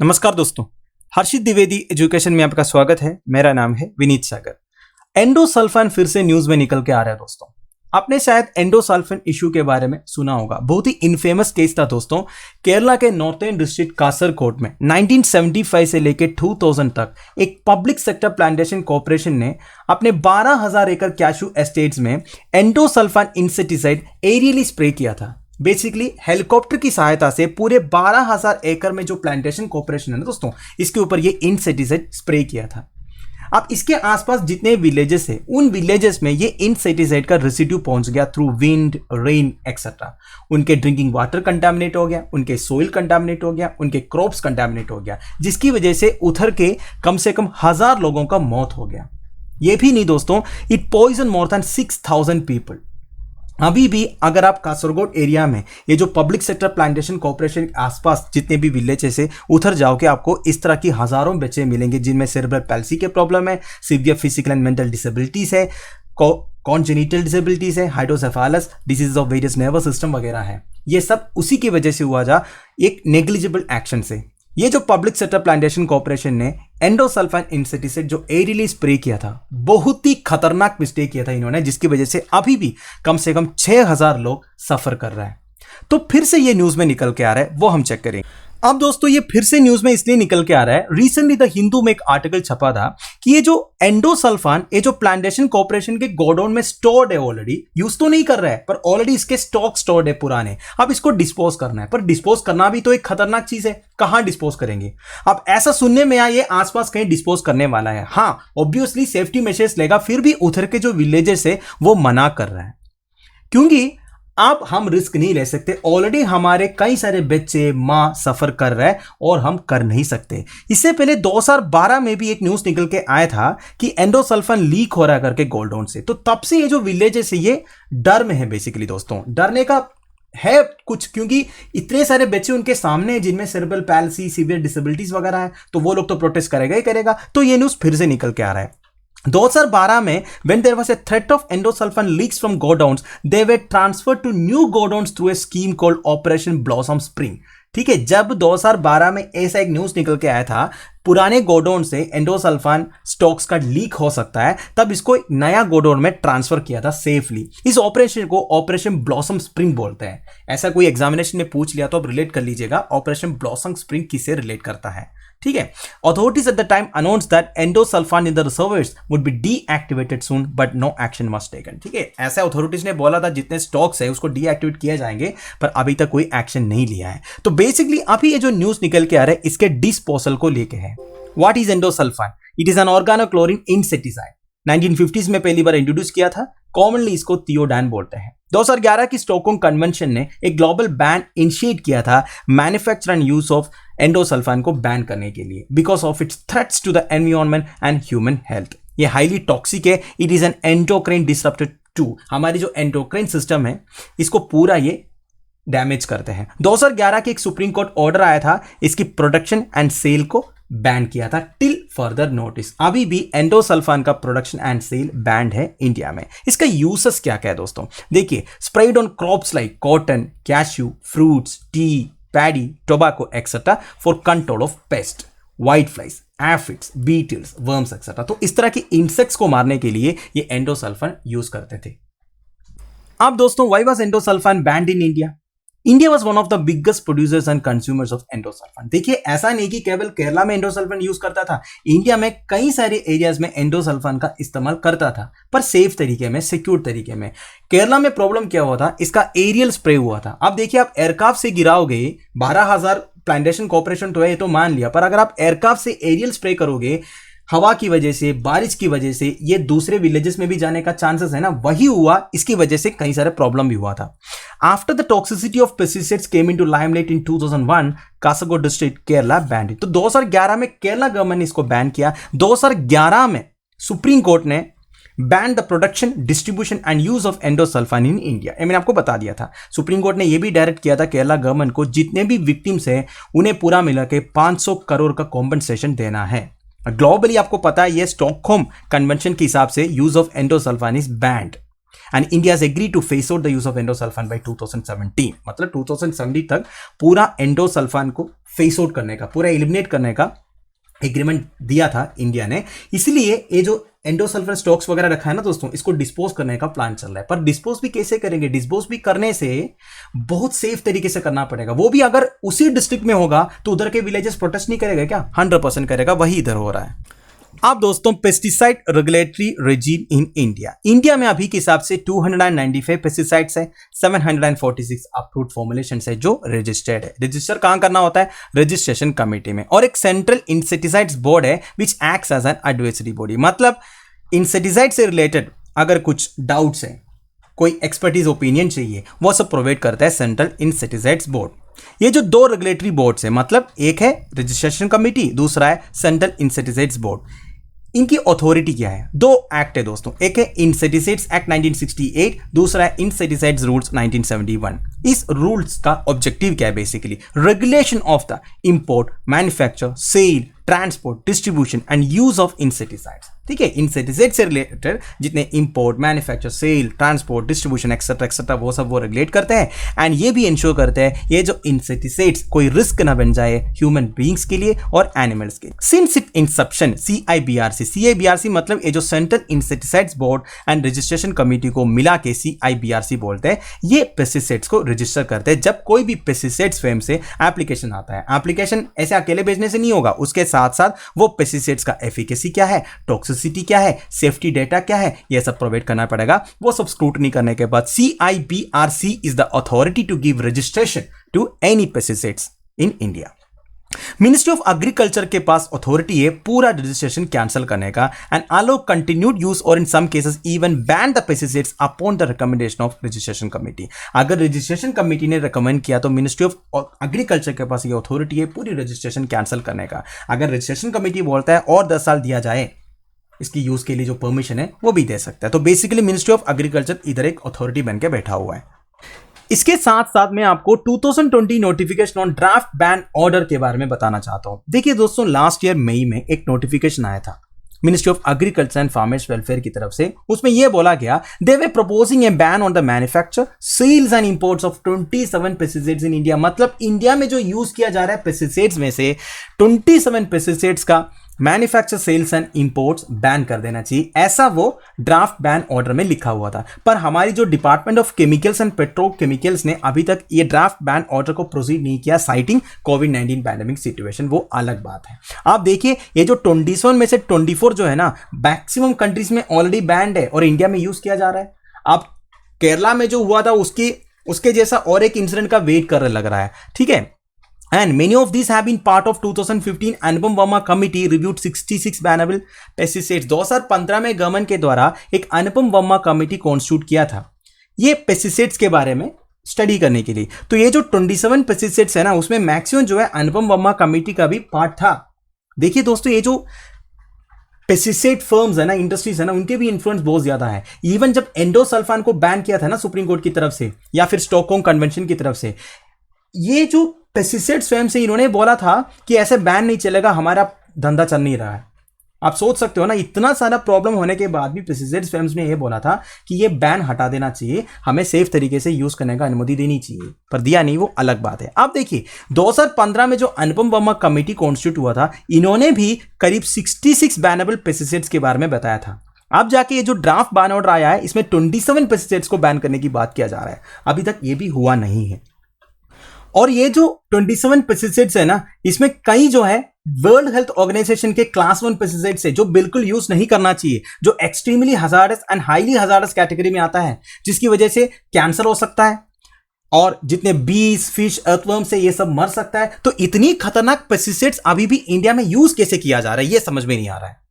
नमस्कार दोस्तों, हर्षित द्विवेदी एजुकेशन में आपका स्वागत है। मेरा नाम है विनीत सागर। एंडोसल्फान फिर से न्यूज में निकल के आ रहा है दोस्तों। आपने शायद एंडोसल्फान इशू के बारे में सुना होगा। बहुत ही इनफेमस केस था दोस्तों। केरला के नॉर्थर्न डिस्ट्रिक्ट कासरकोट में 1975 से लेकर 2000 तक एक पब्लिक सेक्टर प्लांटेशन कॉर्पोरेशन ने अपने 12,000 एकड़ कैशू एस्टेट्स में एंडोसल्फान इंसेक्टिसाइड एरियली स्प्रे किया था। बेसिकली हेलीकॉप्टर की सहायता से पूरे 12,000 एकड़ में जो प्लांटेशन कॉर्पोरेशन है ना दोस्तों, इसके ऊपर ये इंसेक्टिसाइड स्प्रे किया था। अब इसके आसपास जितने विलेजेस है, उन विलेजेस में ये इंसेक्टिसाइड का रेसिड्यू पहुंच गया थ्रू विंड, रेन एक्सेट्रा। उनके ड्रिंकिंग वाटर कंटामिनेट हो गया, उनके सोइल कंटामिनेट हो गया, उनके क्रॉप्स कंटामिनेट हो गया, जिसकी वजह से उधर के कम से कम 1000 लोगों का मौत हो गया। ये भी नहीं दोस्तों, it poison more than 6000 people. अभी भी अगर आप कासरगोड एरिया में ये जो पब्लिक सेक्टर प्लांटेशन कॉर्पोरेशन के आसपास जितने भी विलेजेस है, उधर जाओगे आपको इस तरह की हजारों बच्चे मिलेंगे जिनमें सेरेब्रल पैल्सी के प्रॉब्लम है, severe physical and mental disabilities है, कॉन्जेनिटल डिसेबिलिटीज है, hydrocephalus, disease of various nervous system वगैरह है। ये सब उसी की वजह से हुआ जा एक नेग्लिजिबल एक्शन से। ये जो पब्लिक सेक्टर प्लांटेशन कॉर्पोरेशन ने एंडोसल्फान इंसेक्टिसाइड जो एरियली स्प्रे किया था, बहुत ही खतरनाक मिस्टेक किया था इन्होंने, जिसकी वजह से अभी भी कम से कम 6000 लोग सफर कर रहे हैं। तो फिर से ये न्यूज में निकल के आ रहा है, वो हम चेक करेंगे। अब दोस्तों ये फिर से न्यूज में इसलिए निकल के आ रहा है, रिसेंटली द हिंदू में एक आर्टिकल छपा था कि ये जो एंडोसल्फान ये जो प्लांटेशन कॉर्पोरेशन के गोडाउन में स्टोर्ड है, ऑलरेडी यूज तो नहीं कर रहा है पर ऑलरेडी इसके स्टॉक स्टोर्ड है पुराने। अब इसको डिस्पोज करना है, पर डिस्पोज करना भी तो एक खतरनाक चीज है। कहां डिस्पोज करेंगे? अब ऐसा सुनने में आया ये आसपास कहीं डिस्पोज करने वाला है। हाँ, ऑब्वियसली सेफ्टी मेजर्स लेगा, फिर भी उधर के जो विलेजेस है वो मना कर रहा है, क्योंकि अब हम रिस्क नहीं ले सकते। ऑलरेडी हमारे कई सारे बच्चे मां सफर कर रहे हैं और हम कर नहीं सकते। इससे पहले 2012 में भी एक न्यूज निकल के आया था कि एंडोसल्फान लीक हो रहा है करके गोल्डन से। तो तब से ये जो विलेजेस है ये डर में है। बेसिकली दोस्तों डरने का है कुछ, क्योंकि इतने सारे बच्चे उनके सामने हैं जिनमें सेरेब्रल पैल्सी, सीवियर डिसेबिलिटीज वगैरह है, तो वो लोग तो प्रोटेस्ट करेगा ही करेगा। तो ये न्यूज फिर से निकल के आ रहा है। 2012 में when there was a threat of endosulfan leaks from godowns, they were transferred to new godowns through a scheme called Operation Blossom Spring। ठीक है, जब 2012 में ऐसा एक न्यूज निकल के आया था पुराने गोडाउन से एंडोसल्फान स्टॉक्स का लीक हो सकता है, तब इसको नया गोडाउन में ट्रांसफर किया था सेफली। इस ऑपरेशन को ऑपरेशन ब्लॉसम स्प्रिंग बोलते हैं। ऐसा कोई एग्जामिनेशन में पूछ लिया तो आप रिलेट कर लीजिएगा ऑपरेशन ब्लॉसम स्प्रिंग किससे रिलेट करता है। ठीक है, authorities at the time announced that endosulfan in the reservoirs would be deactivated soon but no action was taken. ठीक है, ऐसा अथॉरिटीज ने बोला था जितने स्टॉक्स है उसको डीएक्टिवेट किया जाएंगे, पर अभी तक कोई एक्शन नहीं लिया है। तो बेसिकली अभी ये जो न्यूज निकल के आ रहा है इसके डिस्पोजल को लेके है। What is endosulfan? It is N organochlorine insecticide. 1950s में पहली बार इंट्रोड्यूस किया था। कॉमनली इसको थियोडान बोलते हैं। 2011 की स्टॉकहोम कन्वेंशन ने एक ग्लोबल बैन इनिशिएट किया था manufacture and use of endosulfan को बैन करने के लिए, because of its threats to the environment and human health. ये हाईली टॉक्सिक है। It is an endocrine disruptor too. हमारी जो एंडोक्राइन सिस्टम है इसको पूरा ये डैमेज करते हैं। 2011 के एक सुप्रीम कोर्ट ऑर्डर आया था इसकी प्रोडक्शन एंड सेल को बैन किया था टिल फर्दर नोटिस। अभी भी एंडोसल्फान का प्रोडक्शन एंड सेल बैंड है इंडिया में। इसका यूसेस क्या क्या है दोस्तों? देखिए, spread on crops like cotton, cashew, fruits, tea, paddy, tobacco etcetera for control of pest, white flies, aphids, beetles, worms etcetera. तो इस तरह के इंसेक्ट्स को मारने के लिए ये एंडोसल्फान यूज करते थे। अब दोस्तों, why was endosulfan band in India? India was one of the biggest producers and consumers of endosulfan. देखिए, ऐसा नहीं कि केवल केरला में एंडोसल्फान यूज करता था, इंडिया में कई सारे एरियाज में एंडोसल्फान का इस्तेमाल करता था, पर सेफ तरीके में, सिक्योर तरीके में। केरला में प्रॉब्लम क्या हुआ था? इसका एरियल स्प्रे हुआ था। अब देखिए, आप एयरक्राफ्ट से गिराओगे, 12,000 प्लांटेशन कॉर्पोरेशन तो है ये तो मान लिया, पर अगर आप एयरक्राफ्ट से एरियल स्प्रे करोगे, हवा की वजह से, बारिश की वजह से ये दूसरे विलेजेस में भी जाने का चांसेस है ना, वही हुआ। इसकी वजह से कई सारे प्रॉब्लम भी हुआ था। After the toxicity of pesticides came into limelight in 2001, Kasaragod district Kerala band it. तो 2011 में केरला गवर्नमेंट ने इसको बैन किया। 2011 में सुप्रीम कोर्ट ने ban the production, distribution and use of endosulfan in India. मैंने आपको बता दिया था। सुप्रीम कोर्ट ने यह भी डायरेक्ट किया था केरला गवर्नमेंट को जितने भी विक्टिम्स हैं उन्हें पूरा मिला के 500 करोड़ का कॉम्पनसेशन देना है। ग्लोबली आपको पता है ये स्टॉकहोम कन्वेंशन के हिसाब से use of endosulfan is banned. And India has agree to phase out the use of endosulfan by 2017। मतलब 2017 तक पूरा एंडोसल्फान को फेस आउट करने का, पूरा एलिमिनेट करने का एग्रीमेंट दिया था इंडिया ने। इसलिए ये जो एंडोसल्फान स्टॉक्स वगैरह रखा है ना दोस्तों, इसको डिस्पोज करने का प्लान चल रहा है। पर डिस्पोज भी कैसे करेंगे? डिस्पोज भी करने से बहुत सेफ तरीके से करना पड़ेगा। वो भी अगर उसी डिस्ट्रिक्ट में होगा तो उधर के विलेजेस प्रोटेस्ट नहीं करेगा क्या? 100% करेगा। वही इधर हो रहा है। अब दोस्तों pesticide regulatory regime in India. India में अभी के हिसाब से 295 पेस्टिसाइड्स है, 746 अप्रूव्ड फॉर्मुलेशंस है जो रजिस्टर्ड है। रजिस्टर कहां करना होता है? रजिस्ट्रेशन कमेटी में। और एक सेंट्रल इंसेक्टिसाइड्स बोर्ड है which acts as an advisory body. मतलब इंसेक्टिसाइड से रिलेटेड अगर कुछ डाउट्स है, कोई एक्सपर्टीज ओपिनियन चाहिए, वो सब प्रोवाइड करता है सेंट्रल इंसेक्टिसाइड्स बोर्ड। ये जो दो रेगुलेटरी बोर्ड्स है, मतलब एक है रजिस्ट्रेशन कमेटी, दूसरा है सेंट्रल इंसेक्टिसाइड्स बोर्ड। इनकी अथॉरिटी क्या है? दो एक्ट है दोस्तों, एक है इंसेक्टिसाइड्स एक्ट 1968, दूसरा है इंसेक्टिसाइड्स रूल्स 1971। इस रूल्स का ऑब्जेक्टिव क्या है? Basically regulation of the import, manufacture, sale, transport, distribution and use of insecticides. ठीक है, इंसेक्टिसाइड से रिलेटेड जितने import, manufacture, sale, transport, distribution etcetera etcetera वो सब वो रेगुलेट करते हैं। एंड ये भी इंश्योर करते हैं ये जो इंसेक्टिसाइड्स कोई रिस्क ना बन जाए ह्यूमन बीइंग्स के लिए और एनिमल्स के लिए। सिंस इट इंसेप्शन CIBRC मतलब ये जो central insecticides board and registration committee को मिला के CIBRC बोलते हैं, ये पेस्टिसाइड्स को रजिस्टर करते हैं। जब कोई भी पेस्टिसाइड्स फर्म से एप्लीकेशन आता है, एप्लीकेशन ऐसे अकेले भेजने से नहीं होगा, उसके साथ साथ वो पेस्टिसाइड्स का एफिकेसी क्या है, टॉक्सिसिटी क्या है, सेफ्टी डेटा क्या है, ये सब प्रोवाइड करना पड़ेगा। वो सब स्क्रूटनी करने के बाद CIBRC is the authority to give registration to any pesticides in India. Ministry of agriculture के पास अथॉरिटी है पूरा रजिस्ट्रेशन कैंसिल करने का एंड अलाउ कंटिन्यूड यूज और in some cases even ban the pesticides upon the recommendation of registration committee. अगर registration committee ने recommend किया तो मिनिस्ट्री ऑफ एग्रीकल्चर के पास ये अथॉरिटी है पूरी रजिस्ट्रेशन कैंसिल करने का। अगर रजिस्ट्रेशन कमेटी बोलता है और 10 साल दिया जाए इसकी यूज के लिए जो परमिशन है वो भी दे सकता है। तो बेसिकली मिनिस्ट्री ऑफ एग्रीकल्चर इधर एक अथॉरिटी बन के बैठा हुआ है। इसके साथ साथ मैं आपको 2020 notification on draft ban order के बारे में बताना चाहता हूं। देखिए दोस्तों, लास्ट ईयर मई में एक नोटिफिकेशन आया था ministry of agriculture and farmers welfare की तरफ से। उसमें यह बोला गया they way proposing a ban on the manufacture, sales and imports of 27 pesticides in India. मतलब इंडिया में जो यूज किया जा रहा है पेस्टिसाइड्स में से 27 पेस्टिसाइड्स का manufacture, sales and imports ban कर देना चाहिए, ऐसा वो ड्राफ्ट बैन ऑर्डर में लिखा हुआ था। पर हमारी जो department of chemicals and petrochemicals ने अभी तक ये ड्राफ्ट बैन ऑर्डर को प्रोसीड नहीं किया, साइटिंग कोविड-19 पैंडेमिक सिचुएशन। वो अलग बात है। आप देखिए ये जो 27 में से 24 जो है ना, मैक्सिमम कंट्रीज में ऑलरेडी बैंड है और इंडिया में यूज किया जा रहा है। अब केरला में जो हुआ था उसके जैसा और एक इंसिडेंट का वेट कर लग रहा है। ठीक है, and many of these have been part of 2015 Anupam Varma committee reviewed 66 bannable pesticides. 2015 में गवर्नमेंट के द्वारा एक अनुपम वर्मा कमिटी कॉन्स्टिट्यूट किया था ये पेस्टिसाइड्स के बारे में स्टडी करने के लिए। तो ये जो 27 पेस्टिसाइड्स है ना, उसमें मैक्सिमम जो है अनुपम वर्मा कमिटी का भी पार्ट था। देखिए दोस्तों, ये जो पेस्टिसाइड फर्म्स है ना, इंडस्ट्रीज है ना, उनके भी इन्फ्लुएंस बहुत ज्यादा है। इवन जब एंडोसल्फान को बैन किया था ना सुप्रीम कोर्ट की तरफ से या फिर स्टॉकहोम कन्वेंशन की तरफ से, ये जो पेस्टिसाइड स्वयं से इन्होंने बोला था कि ऐसे बैन नहीं चलेगा, हमारा धंधा चल नहीं रहा है। आप सोच सकते हो ना, इतना सारा प्रॉब्लम होने के बाद भी पेस्टिसाइड स्वयं ने ये बोला था कि ये बैन हटा देना चाहिए, हमें सेफ तरीके से यूज करने का अनुमति देनी चाहिए, पर दिया नहीं, वो अलग बात है। अब देखिए 2015 में जो अनुपम वर्मा कमेटी कॉन्स्टिट्यूट हुआ था, इन्होंने भी करीब 66 बैनेबल पेस्टिसाइड्स के बारे में बताया था। अब जाके ये जो ड्राफ्ट बैन ऑर्डर आया है, इसमें 27 पेस्टिसाइड्स को बैन करने की बात किया जा रहा है। अभी तक ये भी हुआ नहीं है। और ये जो 27 पेस्टिसाइड्स है ना, इसमें कई जो है वर्ल्ड हेल्थ ऑर्गेनाइजेशन के क्लास 1 पेस्टिसाइड्स है जो बिल्कुल यूज नहीं करना चाहिए, जो एक्सट्रीमली हजारस एंड हाईली हजारस कैटेगरी में आता है, जिसकी वजह से कैंसर हो सकता है और जितने बीज, फिश, अर्थवर्म से ये सब मर सकता है। तो इतनी खतरनाक पेस्टिसाइड्स अभी भी इंडिया में यूज कैसे किया जा रहा है, ये समझ में नहीं आ रहा है।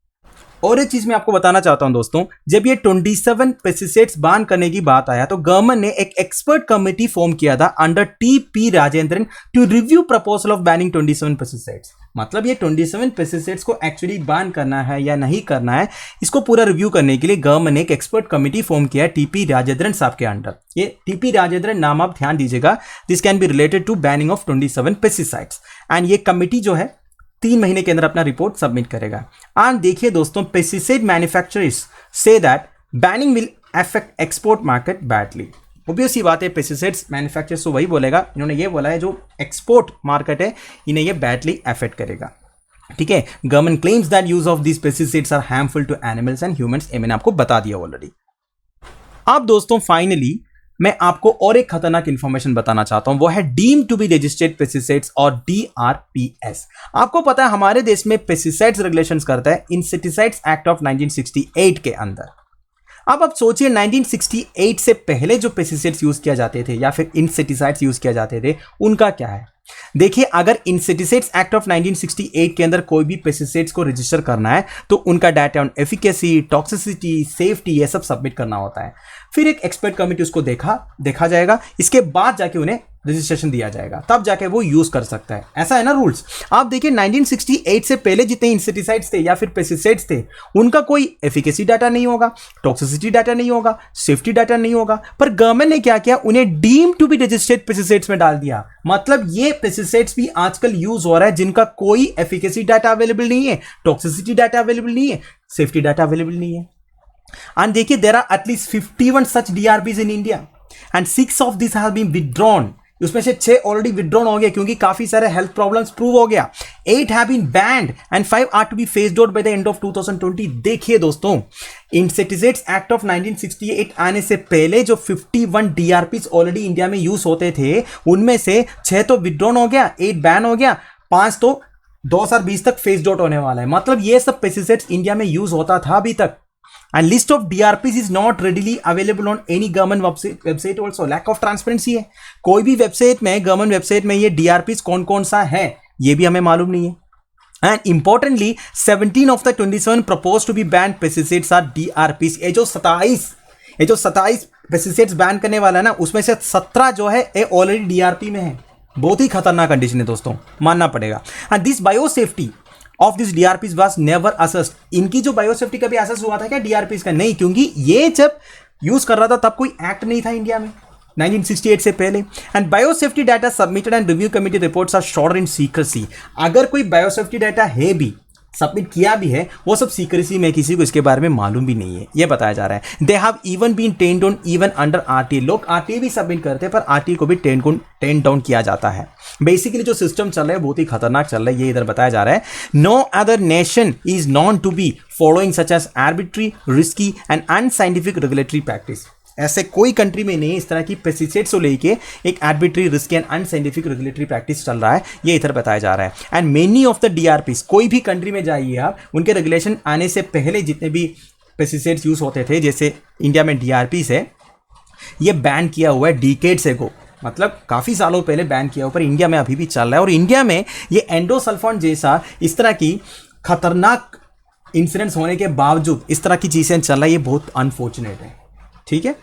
और एक चीज मैं आपको बताना चाहता हूं दोस्तों, जब ये 27 पेस्टिसाइड्स बैन करने की बात आया तो गवर्नमेंट ने एक एक्सपर्ट कमेटी फॉर्म किया था under TP Rajendran to review proposal of banning 27 pesticides. मतलब ये 27 पेस्टिसाइड्स को एक्चुअली बैन करना है या नहीं करना है, इसको पूरा रिव्यू करने के लिए गवर्नमेंट ने एक एक्सपर्ट कमेटी फॉर्म किया है TP राजेंद्रन साहब के अंडर। ये TP राजेंद्रन नाम आप ध्यान दीजिएगा, this can be related to banning of 27 pesticides. And ये कमेटी जो है 3 महीने के अंदर अपना रिपोर्ट सबमिट करेगा। एंड देखिए दोस्तों, पेस्टिसाइड मैन्युफैक्चरर्स से that banning will affect export market badly. Obvious ही बात है, पेस्टिसाइड्स मैन्युफैक्चरर्स तो वही बोलेगा, इन्होंने ये बोला है जो एक्सपोर्ट मार्केट है इन्हें ये बैडली अफेक्ट करेगा। ठीक है, government claims that use of this pesticides are harmful to animals and humans, ये मैंने आपको बता दिया ऑलरेडी। अब दोस्तों फाइनली मैं आपको और एक खतरनाक इंफॉर्मेशन बताना चाहता हूं, वो है deemed to be registered pesticides और DRPS। आपको पता है हमारे देश में पेस्टिसाइड्स रेगुलेशंस करता है इंसेक्टिसाइड्स एक्ट ऑफ 1968 के अंदर। अब आप सोचिए 1968 से पहले जो पेस्टिसाइड्स यूज किया जाते थे या फिर इंसेक्टिसाइड्स यूज किया जाते थे उनका क्या है। देखिए, अगर इंसेक्टिसाइड्स एक्ट ऑफ 1968 के अंदर कोई भी पेस्टिसाइड्स को रजिस्टर करना है तो उनका data on efficacy, toxicity, safety ये सब सबमिट करना होता है। फिर एक एक्सपर्ट कमिटी उसको देखा जाएगा, इसके बाद जाके उन्हें रजिस्ट्रेशन दिया जाएगा, तब जाके वो यूज कर सकता है। ऐसा है ना रूल्स। आप देखिए 1968 से पहले जितने इंसेक्टिसाइड्स थे या फिर पेस्टिसाइड्स थे उनका कोई एफिकेसी डाटा नहीं होगा, टॉक्सिसिटी डाटा नहीं होगा, सेफ्टी डाटा नहीं होगा, पर गवर्नमेंट ने क्या किया, उन्हें deem to be registered pesticides में डाल दिया। मतलब ये पेस्टिसाइड्स भी आजकल यूज हो रहा है जिनका कोई एफिकेसी डाटा अवेलेबल नहीं है, टॉक्सिसिटी डाटा अवेलेबल नहीं है, सेफ्टी डाटा अवेलेबल नहीं है। एंड देखिए there are at least 51 such DRPs in India and 6 of this have been withdrawn. उसमें से 6 ऑलरेडी विथड्रॉन हो गए क्योंकि काफी सारे हेल्थ प्रॉब्लम्स प्रूव हो गया। 8 have been banned and 5 are to be phased out by the end of 2020। देखिए दोस्तों, इंसेक्टिसाइड्स एक्ट ऑफ 1968 आने से पहले जो 51 DRPs ऑलरेडी इंडिया में यूज होते थे उनमें से 6 तो विथड्रॉन हो गया, 8 बैन हो गया, 5 तो 2020 तक फेज्ड आउट होने वाला है। मतलब ये सब पेस्टिसाइड्स इंडिया में यूज होता था अभी तक। And list of DRPs is not readily available on any government website also. Lack of transparency है। कोई भी वेबसाइट में, गवर्नमेंट वेबसाइट में ये DRPs कौन कौन सा है ये भी हमें मालूम नहीं है। And importantly 17 of the 27 proposed to be banned pesticides are DRPs। ये जो 27 पेस्टिसाइड्स बैन करने वाला है ना, उसमें से 17 जो है ये ऑलरेडी DRP में है। बहुत ही खतरनाक कंडीशन है दोस्तों, मानना पड़ेगा। And this biosafety of this DRPs was never assessed. इनकी जो बायोसेफ्टी कभी असेस हुआ था क्या DRPs का? नहीं, क्योंकि ये जब यूज कर रहा था तब कोई एक्ट नहीं था इंडिया में 1968 से पहले। And biosafety data submitted and review committee reports are sure in secrecy. अगर कोई बायोसेफ्टी डाटा है भी, सबमिट किया भी है, वो सब सीक्रेसी में, किसी को इसके बारे में मालूम भी नहीं है, ये बताया जा रहा है। They have even been ten down even under RTA। लोग RTA भी सबमिट करते हैं पर RTA को भी टेन डाउन किया जाता है। बेसिकली जो सिस्टम चल रहा है बहुत ही खतरनाक चल रहा है, ये इधर बताया जा रहा है। No other nation is known to be following such as arbitrary, risky and unscientific regulatory practice. ऐसे कोई कंट्री में नहीं इस तरह की पेस्टिसाइड्स को लेके एक arbitrary, risky and unscientific regulatory practice चल रहा है, ये इधर बताया जा रहा है। And many of the DRPs, कोई भी कंट्री में जाइए आप, उनके रेगुलेशन आने से पहले जितने भी पेस्टिसाइड्स यूज होते थे, जैसे इंडिया में DRPs है, ये बैन किया हुआ है डिकेड्स एगो, मतलब काफ़ी सालों पहले बैन किया हुआ, पर इंडिया में अभी भी चल रहा है। और इंडिया में ये एंडोसल्फान जैसा इस तरह की खतरनाक इंसिडेंट्स होने के बावजूद इस तरह की चीज़ें चल रहा है, ये बहुत अनफॉर्चुनेट है। ठीक है,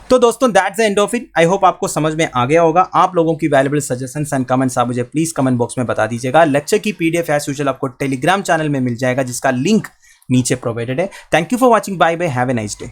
तो दोस्तों that's the end of it. I hope आपको समझ में आ गया होगा। आप लोगों की वैल्यूएबल सजेशंस एंड कमेंट्स आप मुझे प्लीज कमेंट बॉक्स में बता दीजिएगा। लेक्चर की PDF एज यूजुअल आपको टेलीग्राम चैनल में मिल जाएगा जिसका लिंक नीचे प्रोवाइडेड है। Thank you for watching, bye bye, have a nice day.